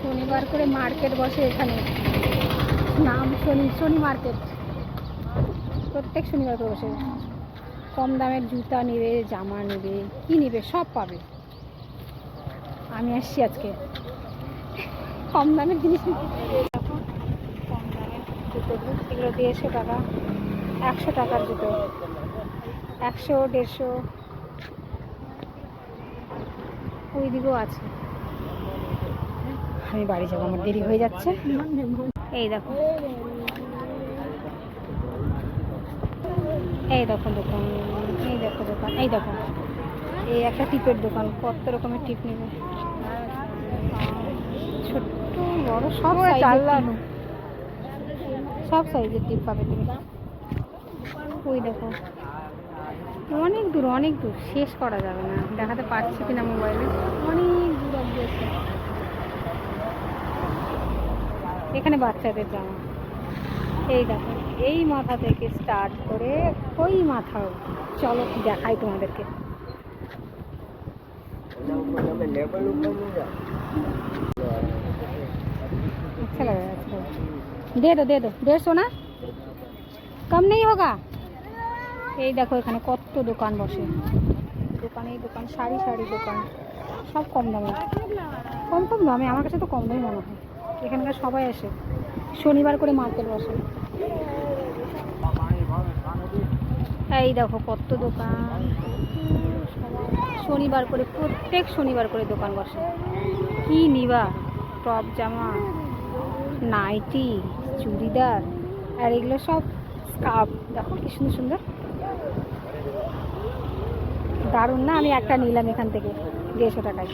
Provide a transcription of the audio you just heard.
শনিবার করে মার্কেট বসে এখানে, নাম শনি মার্কেট। প্রত্যেক শনিবার করে বসে। কম দামের জুতা নেবে, জামা নেবে, কি নেবে সব পাবে। আমি আসছি আজকে কম দামের জিনিস। কম দামের জুতোগুলো, এগুলো 150 টাকা, 100 টাকার জুতো, 100, 150। ওই দিকেও আছে। আমি বাড়ি যাবো, আমার দেরি হয়ে যাচ্ছে। এই দেখো, এই দেখো দোকান, এই দেখো দোকান, এই দেখো এই একটা টিপের দোকান। কত রকমের টিপ নেবে, ছোট্ট বড় সব সাইজের, সব সাইজের টিপ পাবে তুমি। ওই দেখো, অনেক দূর অনেক দূর, শেষ করা যাবে না, দেখাতে পারছি কিনা মোবাইলে। অনেক দূর অব্দি আছে। এখানে বাচ্চাদের জামা, এই দেখো এই মাথা থেকে স্টার্ট করে ওই মাথা। চলো দেখাই তোমাদেরকে। अच्छा लग रहा है, अच्छा। दे दो 150 ना, कम नहीं होगा। এই দেখো এখানে কত দোকান বসে, দোকানেই দোকান, শাড়ি দোকান, সব কম দামে। কম দামে, আমার কাছে তো কম দামই মনে হয়। এখানকার সবাই আসে, শনিবার করে মার্কেট বসে। এই দেখো কত দোকান, শনিবার করে, প্রত্যেক শনিবার করে দোকান বসে। কি নিবা, টপ জামা, নাইটি, চুড়িদার, আর এগুলো সব স্কার্ফ। দেখো কি সুন্দর সুন্দর, দারুণ না? আমি একটা নিলাম এখান থেকে 150 টাকায়।